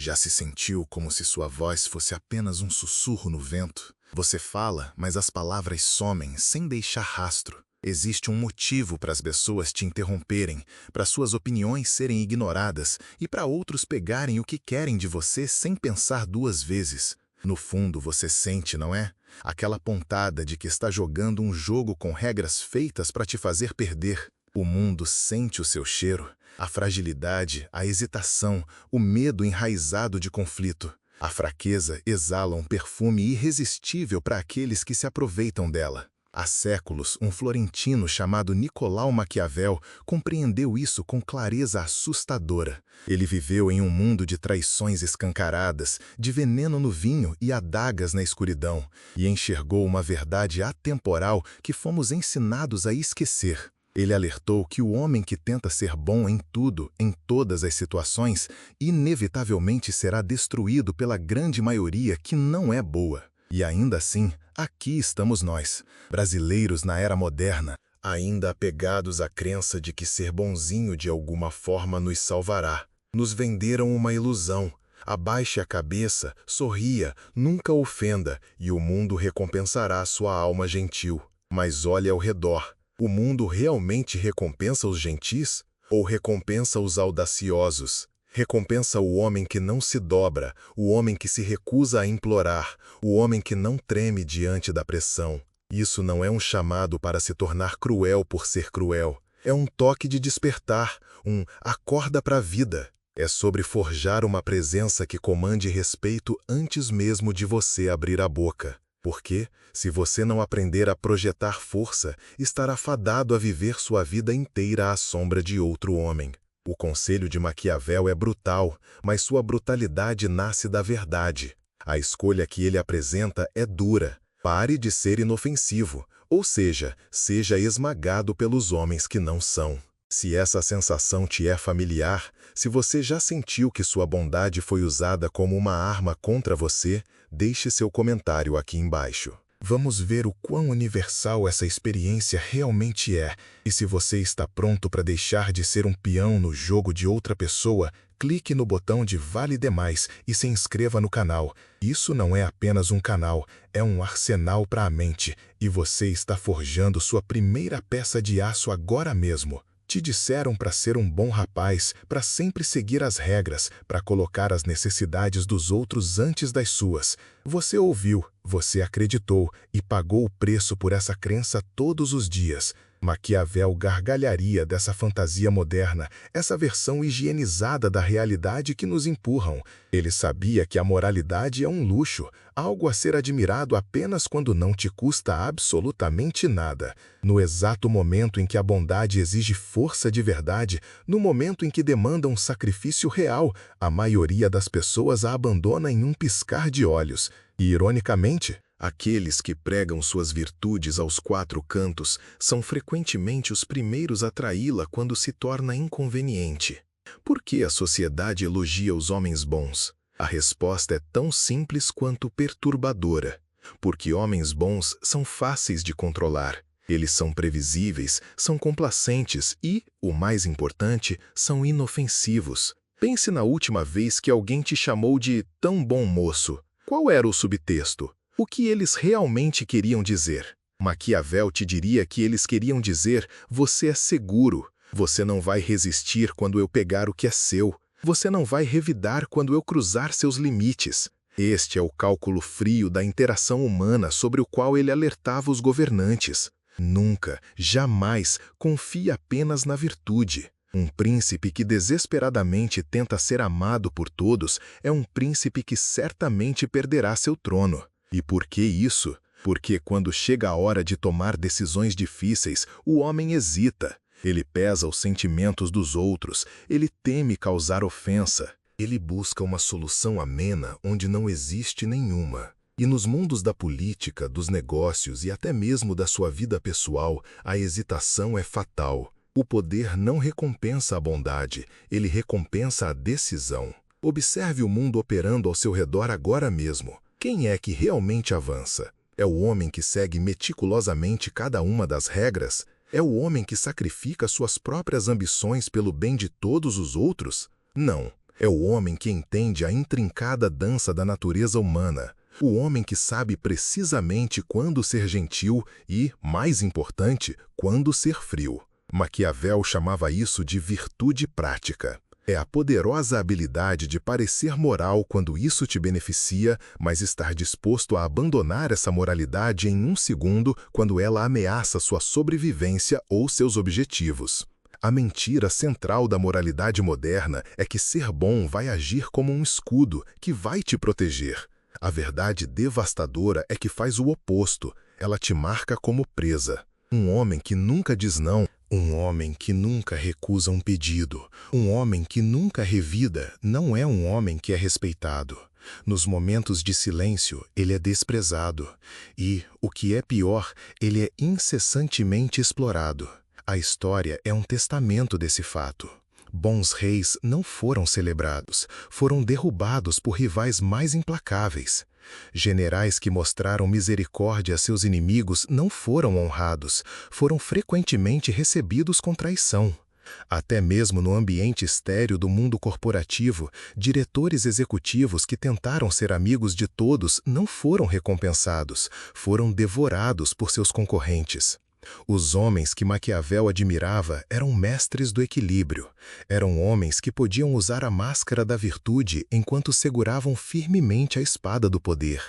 Já se sentiu como se sua voz fosse apenas um sussurro no vento? Você fala, mas as palavras somem sem deixar rastro. Existe um motivo para as pessoas te interromperem, para suas opiniões serem ignoradas e para outros pegarem o que querem de você sem pensar duas vezes. No fundo, você sente, não é? Aquela pontada de que está jogando um jogo com regras feitas para te fazer perder. O mundo sente o seu cheiro, a fragilidade, a hesitação, o medo enraizado de conflito. A fraqueza exala um perfume irresistível para aqueles que se aproveitam dela. Há séculos, um florentino chamado Nicolau Maquiavel compreendeu isso com clareza assustadora. Ele viveu em um mundo de traições escancaradas, de veneno no vinho e adagas na escuridão, e enxergou uma verdade atemporal que fomos ensinados a esquecer. Ele alertou que o homem que tenta ser bom em tudo, em todas as situações, inevitavelmente será destruído pela grande maioria que não é boa. E ainda assim, aqui estamos nós, brasileiros na era moderna, ainda apegados à crença de que ser bonzinho de alguma forma nos salvará. Nos venderam uma ilusão. Abaixe a cabeça, sorria, nunca ofenda, e o mundo recompensará sua alma gentil. Mas olhe ao redor. O mundo realmente recompensa os gentis? Ou recompensa os audaciosos? Recompensa o homem que não se dobra, o homem que se recusa a implorar, o homem que não treme diante da pressão. Isso não é um chamado para se tornar cruel por ser cruel. É um toque de despertar, um acorda para a vida. É sobre forjar uma presença que comande respeito antes mesmo de você abrir a boca. Porque, se você não aprender a projetar força, estará fadado a viver sua vida inteira à sombra de outro homem. O conselho de Maquiavel é brutal, mas sua brutalidade nasce da verdade. A escolha que ele apresenta é dura. Pare de ser inofensivo, ou seja, seja esmagado pelos homens que não são. Se essa sensação te é familiar, se você já sentiu que sua bondade foi usada como uma arma contra você, deixe seu comentário aqui embaixo. Vamos ver o quão universal essa experiência realmente é. E se você está pronto para deixar de ser um peão no jogo de outra pessoa, clique no botão de Vale Demais e se inscreva no canal. Isso não é apenas um canal, é um arsenal para a mente. E você está forjando sua primeira peça de aço agora mesmo. Te disseram para ser um bom rapaz, para sempre seguir as regras, para colocar as necessidades dos outros antes das suas. Você ouviu, você acreditou e pagou o preço por essa crença todos os dias. Maquiavel gargalharia dessa fantasia moderna, essa versão higienizada da realidade que nos empurram. Ele sabia que a moralidade é um luxo, algo a ser admirado apenas quando não te custa absolutamente nada. No exato momento em que a bondade exige força de verdade, no momento em que demanda um sacrifício real, a maioria das pessoas a abandona em um piscar de olhos. E, ironicamente, aqueles que pregam suas virtudes aos quatro cantos são frequentemente os primeiros a traí-la quando se torna inconveniente. Por que a sociedade elogia os homens bons? A resposta é tão simples quanto perturbadora. Porque homens bons são fáceis de controlar. Eles são previsíveis, são complacentes e, o mais importante, são inofensivos. Pense na última vez que alguém te chamou de tão bom moço. Qual era o subtexto? O que eles realmente queriam dizer? Maquiavel te diria que eles queriam dizer: você é seguro, você não vai resistir quando eu pegar o que é seu, você não vai revidar quando eu cruzar seus limites. Este é o cálculo frio da interação humana sobre o qual ele alertava os governantes. Nunca, jamais, confie apenas na virtude. Um príncipe que desesperadamente tenta ser amado por todos é um príncipe que certamente perderá seu trono. E por que isso? Porque quando chega a hora de tomar decisões difíceis, o homem hesita. Ele pesa os sentimentos dos outros, ele teme causar ofensa. Ele busca uma solução amena onde não existe nenhuma. E nos mundos da política, dos negócios e até mesmo da sua vida pessoal, a hesitação é fatal. O poder não recompensa a bondade, ele recompensa a decisão. Observe o mundo operando ao seu redor agora mesmo. Quem é que realmente avança? É o homem que segue meticulosamente cada uma das regras? É o homem que sacrifica suas próprias ambições pelo bem de todos os outros? Não. É o homem que entende a intrincada dança da natureza humana. O homem que sabe precisamente quando ser gentil e, mais importante, quando ser frio. Maquiavel chamava isso de virtude prática. É a poderosa habilidade de parecer moral quando isso te beneficia, mas estar disposto a abandonar essa moralidade em um segundo quando ela ameaça sua sobrevivência ou seus objetivos. A mentira central da moralidade moderna é que ser bom vai agir como um escudo que vai te proteger. A verdade devastadora é que faz o oposto, ela te marca como presa. Um homem que nunca diz não, um homem que nunca recusa um pedido, um homem que nunca revida, não é um homem que é respeitado. Nos momentos de silêncio, ele é desprezado. E, o que é pior, ele é incessantemente explorado. A história é um testamento desse fato. Bons reis não foram celebrados, foram derrubados por rivais mais implacáveis. Generais que mostraram misericórdia a seus inimigos não foram honrados, foram frequentemente recebidos com traição. Até mesmo no ambiente estéril do mundo corporativo, diretores executivos que tentaram ser amigos de todos não foram recompensados, foram devorados por seus concorrentes. Os homens que Maquiavel admirava eram mestres do equilíbrio. Eram homens que podiam usar a máscara da virtude enquanto seguravam firmemente a espada do poder.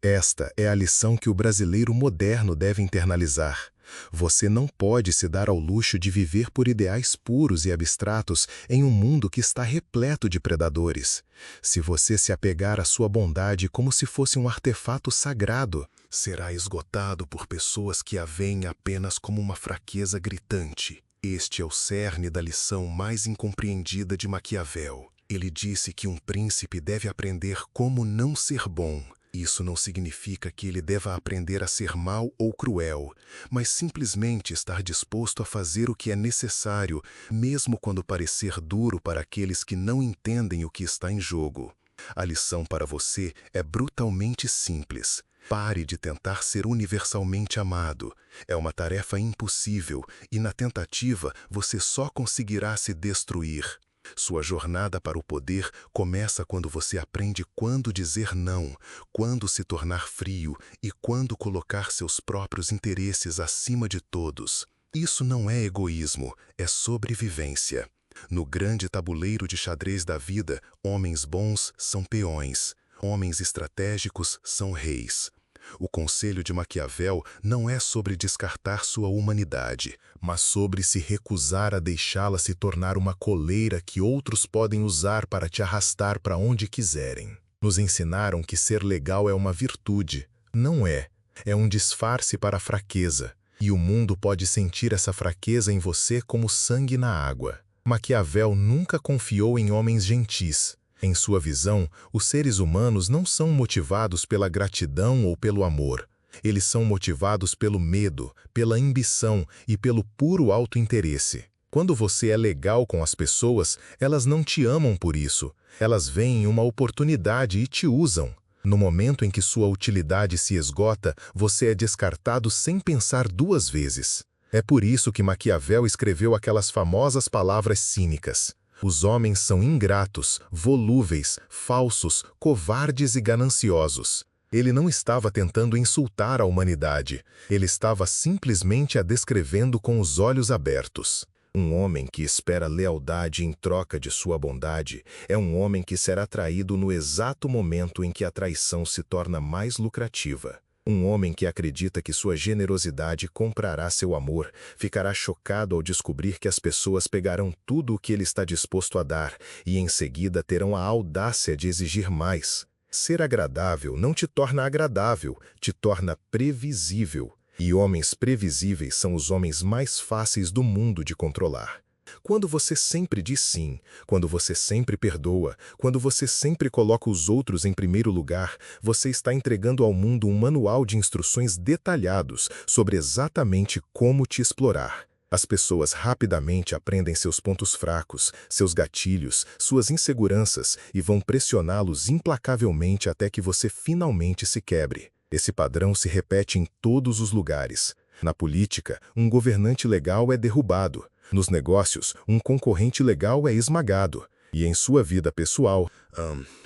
Esta é a lição que o brasileiro moderno deve internalizar. Você não pode se dar ao luxo de viver por ideais puros e abstratos em um mundo que está repleto de predadores. Se você se apegar à sua bondade como se fosse um artefato sagrado, será esgotado por pessoas que a veem apenas como uma fraqueza gritante. Este é o cerne da lição mais incompreendida de Maquiavel. Ele disse que um príncipe deve aprender como não ser bom. Isso não significa que ele deva aprender a ser mau ou cruel, mas simplesmente estar disposto a fazer o que é necessário, mesmo quando parecer duro para aqueles que não entendem o que está em jogo. A lição para você é brutalmente simples. Pare de tentar ser universalmente amado. É uma tarefa impossível e, na tentativa, você só conseguirá se destruir. Sua jornada para o poder começa quando você aprende quando dizer não, quando se tornar frio e quando colocar seus próprios interesses acima de todos. Isso não é egoísmo, é sobrevivência. No grande tabuleiro de xadrez da vida, homens bons são peões, homens estratégicos são reis. O conselho de Maquiavel não é sobre descartar sua humanidade, mas sobre se recusar a deixá-la se tornar uma coleira que outros podem usar para te arrastar para onde quiserem. Nos ensinaram que ser legal é uma virtude. Não é. É um disfarce para a fraqueza. E o mundo pode sentir essa fraqueza em você como sangue na água. Maquiavel nunca confiou em homens gentis. Em sua visão, os seres humanos não são motivados pela gratidão ou pelo amor. Eles são motivados pelo medo, pela ambição e pelo puro autointeresse. Quando você é legal com as pessoas, elas não te amam por isso. Elas veem uma oportunidade e te usam. No momento em que sua utilidade se esgota, você é descartado sem pensar duas vezes. É por isso que Maquiavel escreveu aquelas famosas palavras cínicas. Os homens são ingratos, volúveis, falsos, covardes e gananciosos. Ele não estava tentando insultar a humanidade. Ele estava simplesmente a descrevendo com os olhos abertos. Um homem que espera lealdade em troca de sua bondade é um homem que será traído no exato momento em que a traição se torna mais lucrativa. Um homem que acredita que sua generosidade comprará seu amor ficará chocado ao descobrir que as pessoas pegarão tudo o que ele está disposto a dar e em seguida terão a audácia de exigir mais. Ser agradável não te torna agradável, te torna previsível. E homens previsíveis são os homens mais fáceis do mundo de controlar. Quando você sempre diz sim, quando você sempre perdoa, quando você sempre coloca os outros em primeiro lugar, você está entregando ao mundo um manual de instruções detalhados sobre exatamente como te explorar. As pessoas rapidamente aprendem seus pontos fracos, seus gatilhos, suas inseguranças e vão pressioná-los implacavelmente até que você finalmente se quebre. Esse padrão se repete em todos os lugares. Na política, um governante legal é derrubado. Nos negócios, um concorrente legal é esmagado. E em sua vida pessoal,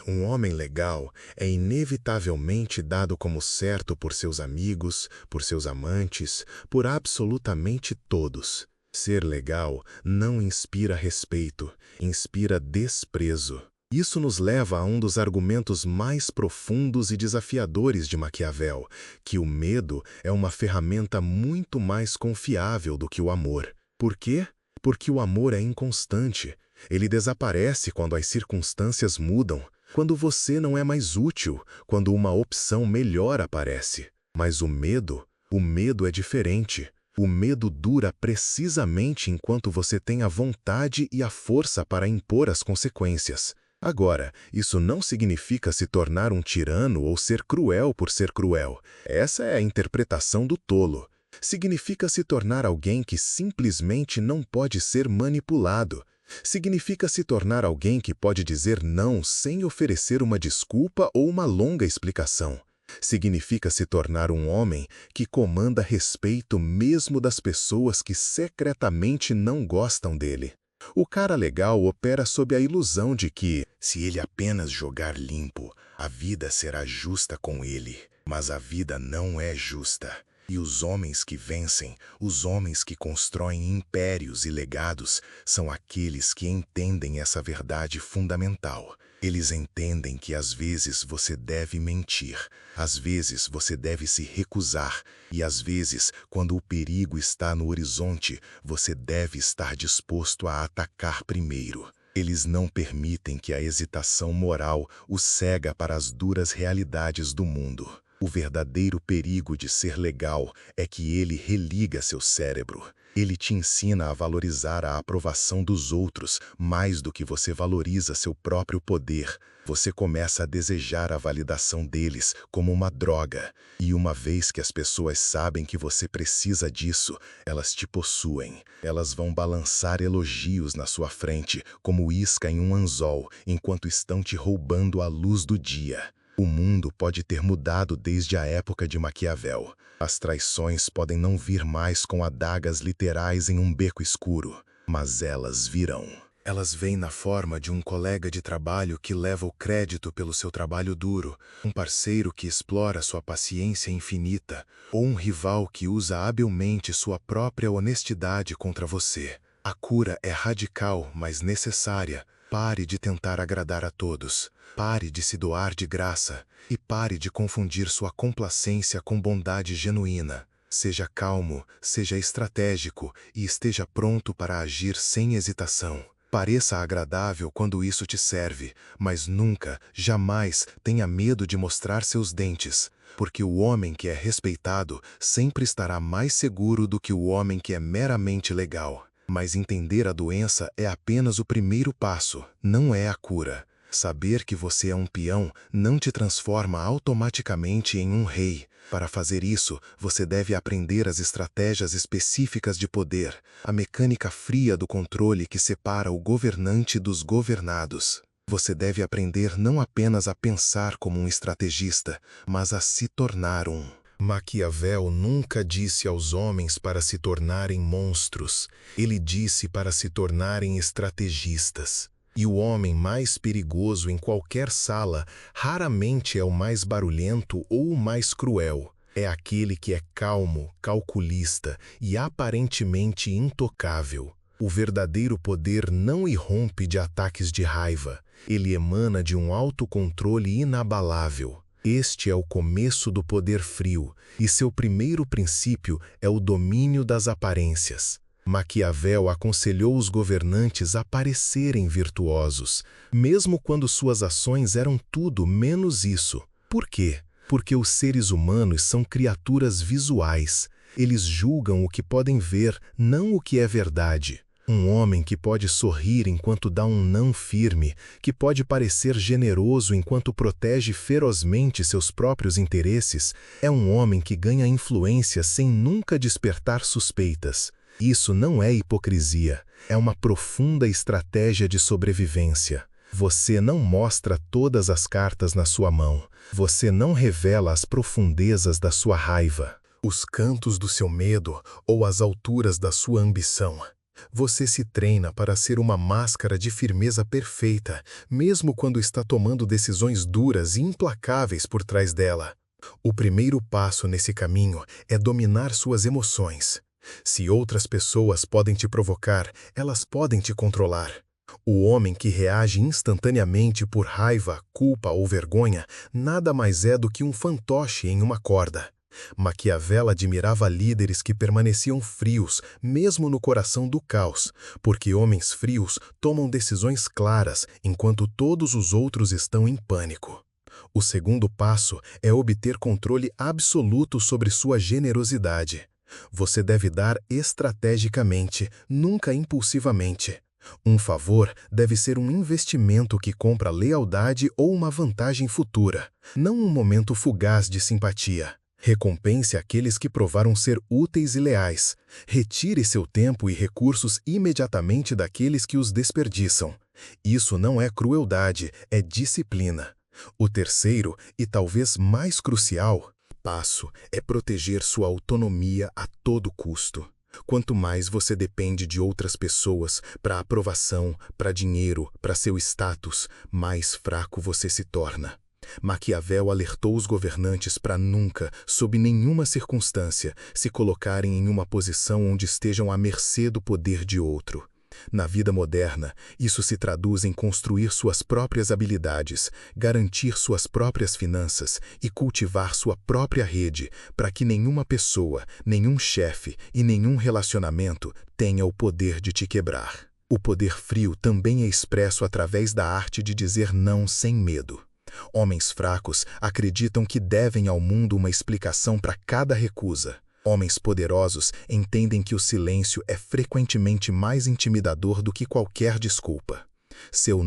um homem legal é inevitavelmente dado como certo por seus amigos, por seus amantes, por absolutamente todos. Ser legal não inspira respeito, inspira desprezo. Isso nos leva a um dos argumentos mais profundos e desafiadores de Maquiavel, que o medo é uma ferramenta muito mais confiável do que o amor. Por quê? Porque o amor é inconstante. Ele desaparece quando as circunstâncias mudam, quando você não é mais útil, quando uma opção melhor aparece. Mas o medo é diferente. O medo dura precisamente enquanto você tem a vontade e a força para impor as consequências. Agora, isso não significa se tornar um tirano ou ser cruel por ser cruel. Essa é a interpretação do tolo. Significa se tornar alguém que simplesmente não pode ser manipulado. Significa se tornar alguém que pode dizer não sem oferecer uma desculpa ou uma longa explicação. Significa se tornar um homem que comanda respeito mesmo das pessoas que secretamente não gostam dele. O cara legal opera sob a ilusão de que, se ele apenas jogar limpo, a vida será justa com ele. Mas a vida não é justa. E os homens que vencem, os homens que constroem impérios e legados, são aqueles que entendem essa verdade fundamental. Eles entendem que às vezes você deve mentir, às vezes você deve se recusar, e às vezes, quando o perigo está no horizonte, você deve estar disposto a atacar primeiro. Eles não permitem que a hesitação moral os cega para as duras realidades do mundo. O verdadeiro perigo de ser legal é que ele religa seu cérebro. Ele te ensina a valorizar a aprovação dos outros mais do que você valoriza seu próprio poder. Você começa a desejar a validação deles como uma droga. E uma vez que as pessoas sabem que você precisa disso, elas te possuem. Elas vão balançar elogios na sua frente, como isca em um anzol, enquanto estão te roubando a luz do dia. O mundo pode ter mudado desde a época de Maquiavel. As traições podem não vir mais com adagas literais em um beco escuro, mas elas virão. Elas vêm na forma de um colega de trabalho que leva o crédito pelo seu trabalho duro, um parceiro que explora sua paciência infinita, ou um rival que usa habilmente sua própria honestidade contra você. A cura é radical, mas necessária. Pare de tentar agradar a todos. Pare de se doar de graça e pare de confundir sua complacência com bondade genuína. Seja calmo, seja estratégico e esteja pronto para agir sem hesitação. Pareça agradável quando isso te serve, mas nunca, jamais tenha medo de mostrar seus dentes, porque o homem que é respeitado sempre estará mais seguro do que o homem que é meramente legal. Mas entender a doença é apenas o primeiro passo, não é a cura. Saber que você é um peão não te transforma automaticamente em um rei. Para fazer isso, você deve aprender as estratégias específicas de poder, a mecânica fria do controle que separa o governante dos governados. Você deve aprender não apenas a pensar como um estrategista, mas a se tornar um. Maquiavel nunca disse aos homens para se tornarem monstros. Ele disse para se tornarem estrategistas. E o homem mais perigoso em qualquer sala raramente é o mais barulhento ou o mais cruel. É aquele que é calmo, calculista e aparentemente intocável. O verdadeiro poder não irrompe de ataques de raiva. Ele emana de um autocontrole inabalável. Este é o começo do poder frio, e seu primeiro princípio é o domínio das aparências. Maquiavel aconselhou os governantes a parecerem virtuosos, mesmo quando suas ações eram tudo menos isso. Por quê? Porque os seres humanos são criaturas visuais. Eles julgam o que podem ver, não o que é verdade. Um homem que pode sorrir enquanto dá um não firme, que pode parecer generoso enquanto protege ferozmente seus próprios interesses, é um homem que ganha influência sem nunca despertar suspeitas. Isso não é hipocrisia, é uma profunda estratégia de sobrevivência. Você não mostra todas as cartas na sua mão. Você não revela as profundezas da sua raiva, os cantos do seu medo ou as alturas da sua ambição. Você se treina para ser uma máscara de firmeza perfeita, mesmo quando está tomando decisões duras e implacáveis por trás dela. O primeiro passo nesse caminho é dominar suas emoções. Se outras pessoas podem te provocar, elas podem te controlar. O homem que reage instantaneamente por raiva, culpa ou vergonha nada mais é do que um fantoche em uma corda. Maquiavel admirava líderes que permaneciam frios, mesmo no coração do caos, porque homens frios tomam decisões claras enquanto todos os outros estão em pânico. O segundo passo é obter controle absoluto sobre sua generosidade. Você deve dar estrategicamente, nunca impulsivamente. Um favor deve ser um investimento que compra lealdade ou uma vantagem futura, não um momento fugaz de simpatia. Recompense aqueles que provaram ser úteis e leais. Retire seu tempo e recursos imediatamente daqueles que os desperdiçam. Isso não é crueldade, é disciplina. O terceiro, e talvez mais crucial, passo é proteger sua autonomia a todo custo. Quanto mais você depende de outras pessoas para aprovação, para dinheiro, para seu status, mais fraco você se torna. Maquiavel alertou os governantes para nunca, sob nenhuma circunstância, se colocarem em uma posição onde estejam à mercê do poder de outro. Na vida moderna, isso se traduz em construir suas próprias habilidades, garantir suas próprias finanças e cultivar sua própria rede para que nenhuma pessoa, nenhum chefe e nenhum relacionamento tenha o poder de te quebrar. O poder frio também é expresso através da arte de dizer não sem medo. Homens fracos acreditam que devem ao mundo uma explicação para cada recusa. Homens poderosos entendem que o silêncio é frequentemente mais intimidador do que qualquer desculpa. Seu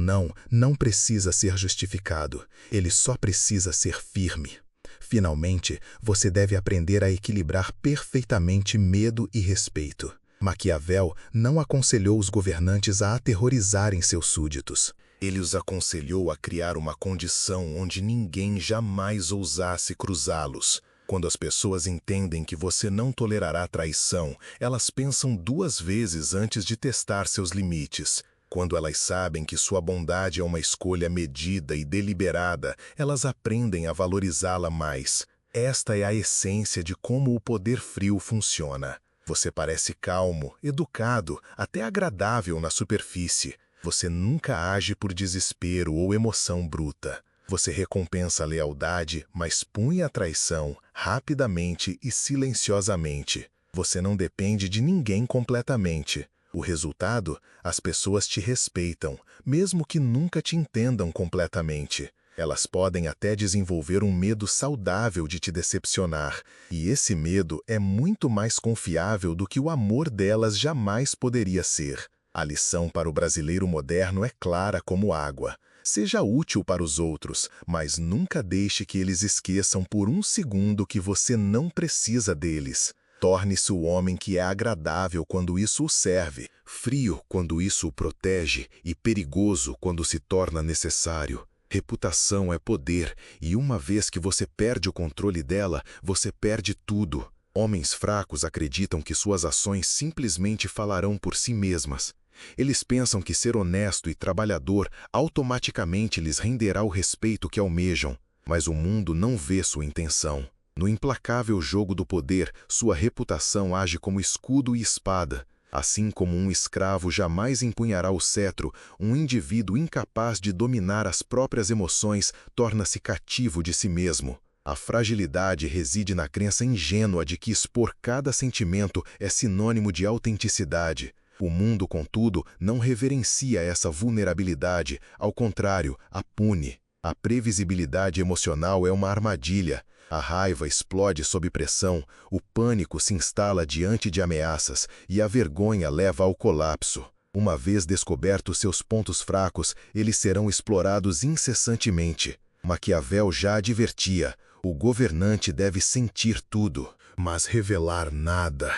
não precisa ser justificado, ele só precisa ser firme. Finalmente, você deve aprender a equilibrar perfeitamente medo e respeito. Maquiavel não aconselhou os governantes a aterrorizarem seus súditos. Ele os aconselhou a criar uma condição onde ninguém jamais ousasse cruzá-los. Quando as pessoas entendem que você não tolerará traição, elas pensam duas vezes antes de testar seus limites. Quando elas sabem que sua bondade é uma escolha medida e deliberada, elas aprendem a valorizá-la mais. Esta é a essência de como o poder frio funciona. Você parece calmo, educado, até agradável na superfície. Você nunca age por desespero ou emoção bruta. Você recompensa a lealdade, mas pune a traição rapidamente e silenciosamente. Você não depende de ninguém completamente. O resultado? As pessoas te respeitam, mesmo que nunca te entendam completamente. Elas podem até desenvolver um medo saudável de te decepcionar, e esse medo é muito mais confiável do que o amor delas jamais poderia ser. A lição para o brasileiro moderno é clara como água. Seja útil para os outros, mas nunca deixe que eles esqueçam por um segundo que você não precisa deles. Torne-se o homem que é agradável quando isso o serve, frio quando isso o protege e perigoso quando se torna necessário. Reputação é poder, e uma vez que você perde o controle dela, você perde tudo. Homens fracos acreditam que suas ações simplesmente falarão por si mesmas. Eles pensam que ser honesto e trabalhador automaticamente lhes renderá o respeito que almejam, mas o mundo não vê sua intenção. No implacável jogo do poder, sua reputação age como escudo e espada. Assim como um escravo jamais empunhará o cetro, um indivíduo incapaz de dominar as próprias emoções torna-se cativo de si mesmo. A fragilidade reside na crença ingênua de que expor cada sentimento é sinônimo de autenticidade. O mundo, contudo, não reverencia essa vulnerabilidade, ao contrário, a pune. A previsibilidade emocional é uma armadilha. A raiva explode sob pressão, o pânico se instala diante de ameaças e a vergonha leva ao colapso. Uma vez descobertos seus pontos fracos, eles serão explorados incessantemente. Maquiavel já advertia: o governante deve sentir tudo, mas revelar nada.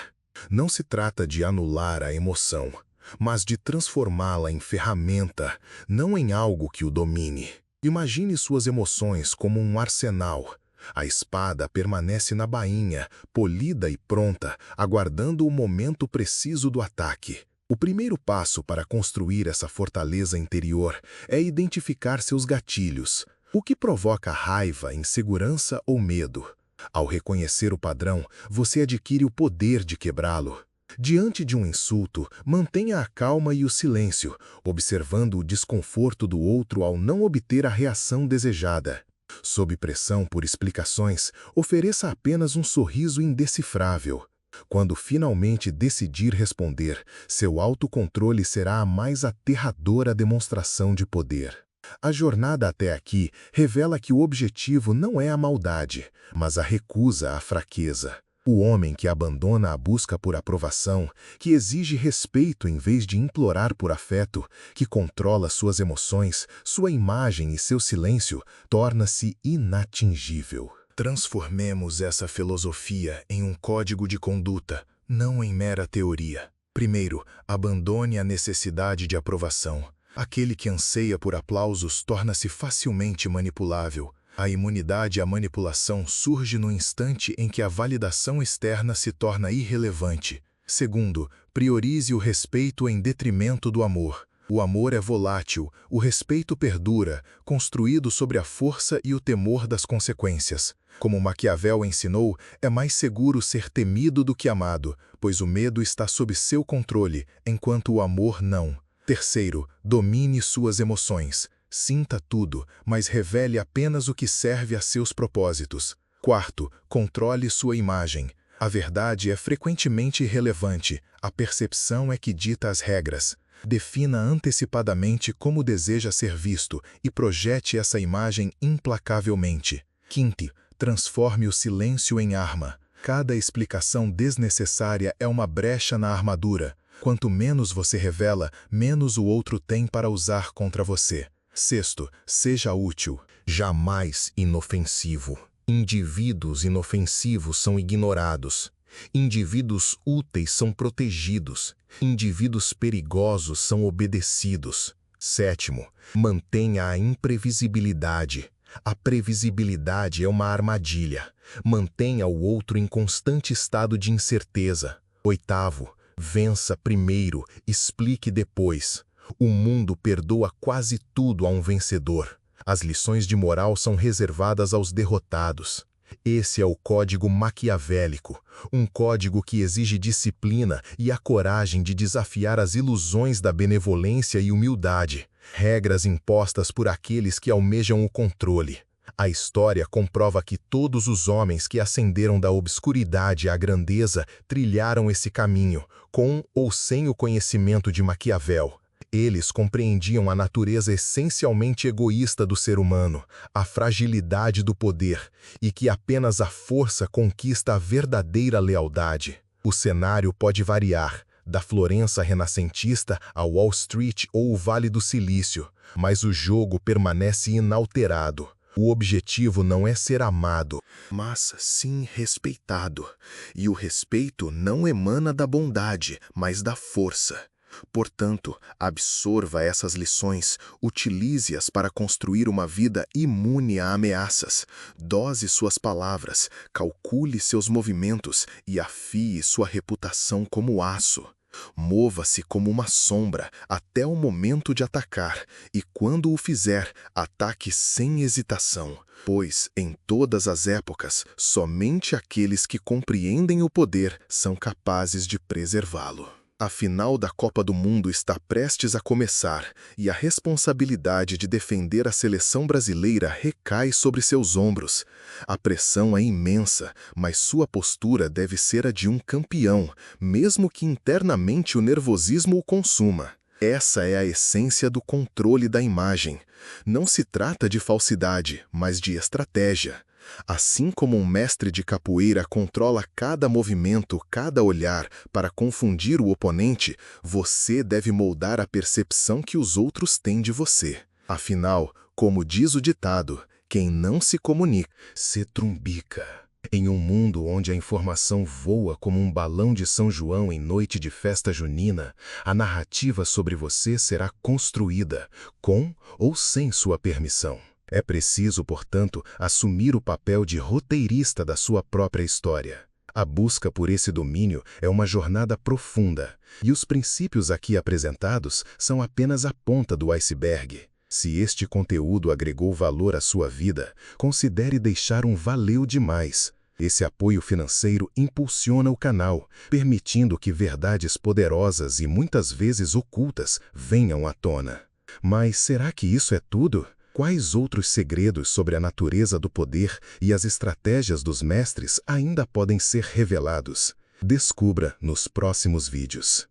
Não se trata de anular a emoção, mas de transformá-la em ferramenta, não em algo que o domine. Imagine suas emoções como um arsenal. A espada permanece na bainha, polida e pronta, aguardando o momento preciso do ataque. O primeiro passo para construir essa fortaleza interior é identificar seus gatilhos, o que provoca raiva, insegurança ou medo. Ao reconhecer o padrão, você adquire o poder de quebrá-lo. Diante de um insulto, mantenha a calma e o silêncio, observando o desconforto do outro ao não obter a reação desejada. Sob pressão por explicações, ofereça apenas um sorriso indecifrável. Quando finalmente decidir responder, seu autocontrole será a mais aterradora demonstração de poder. A jornada até aqui revela que o objetivo não é a maldade, mas a recusa à fraqueza. O homem que abandona a busca por aprovação, que exige respeito em vez de implorar por afeto, que controla suas emoções, sua imagem e seu silêncio, torna-se inatingível. Transformemos essa filosofia em um código de conduta, não em mera teoria. Primeiro, abandone a necessidade de aprovação. Aquele que anseia por aplausos torna-se facilmente manipulável. A imunidade à manipulação surge no instante em que a validação externa se torna irrelevante. Segundo, priorize o respeito em detrimento do amor. O amor é volátil, o respeito perdura, construído sobre a força e o temor das consequências. Como Maquiavel ensinou, é mais seguro ser temido do que amado, pois o medo está sob seu controle, enquanto o amor não. Terceiro, domine suas emoções. Sinta tudo, mas revele apenas o que serve a seus propósitos. Quarto, controle sua imagem. A verdade é frequentemente irrelevante, a percepção é que dita as regras. Defina antecipadamente como deseja ser visto e projete essa imagem implacavelmente. Quinto, transforme o silêncio em arma. Cada explicação desnecessária é uma brecha na armadura. Quanto menos você revela, menos o outro tem para usar contra você. Sexto, seja útil, jamais inofensivo. Indivíduos inofensivos são ignorados. Indivíduos úteis são protegidos. Indivíduos perigosos são obedecidos. Sétimo, mantenha a imprevisibilidade. A previsibilidade é uma armadilha. Mantenha o outro em constante estado de incerteza. Oitavo, vença primeiro, explique depois. O mundo perdoa quase tudo a um vencedor. As lições de moral são reservadas aos derrotados. Esse é o código maquiavélico, um código que exige disciplina e a coragem de desafiar as ilusões da benevolência e humildade, regras impostas por aqueles que almejam o controle. A história comprova que todos os homens que ascenderam da obscuridade à grandeza trilharam esse caminho, com ou sem o conhecimento de Maquiavel. Eles compreendiam a natureza essencialmente egoísta do ser humano, a fragilidade do poder, e que apenas a força conquista a verdadeira lealdade. O cenário pode variar, da Florença renascentista ao Wall Street ou o Vale do Silício, mas o jogo permanece inalterado. O objetivo não é ser amado, mas sim respeitado. E o respeito não emana da bondade, mas da força. Portanto, absorva essas lições, utilize-as para construir uma vida imune a ameaças. Dose suas palavras, calcule seus movimentos e afie sua reputação como aço. Mova-se como uma sombra até o momento de atacar, e quando o fizer, ataque sem hesitação, pois, em todas as épocas, somente aqueles que compreendem o poder são capazes de preservá-lo. A final da Copa do Mundo está prestes a começar e a responsabilidade de defender a seleção brasileira recai sobre seus ombros. A pressão é imensa, mas sua postura deve ser a de um campeão, mesmo que internamente o nervosismo o consuma. Essa é a essência do controle da imagem. Não se trata de falsidade, mas de estratégia. Assim como um mestre de capoeira controla cada movimento, cada olhar, para confundir o oponente, você deve moldar a percepção que os outros têm de você. Afinal, como diz o ditado, quem não se comunica, se trumbica. Em um mundo onde a informação voa como um balão de São João em noite de festa junina, a narrativa sobre você será construída, com ou sem sua permissão. É preciso, portanto, assumir o papel de roteirista da sua própria história. A busca por esse domínio é uma jornada profunda, e os princípios aqui apresentados são apenas a ponta do iceberg. Se este conteúdo agregou valor à sua vida, considere deixar um valeu demais. Esse apoio financeiro impulsiona o canal, permitindo que verdades poderosas e muitas vezes ocultas venham à tona. Mas será que isso é tudo? Quais outros segredos sobre a natureza do poder e as estratégias dos mestres ainda podem ser revelados? Descubra nos próximos vídeos.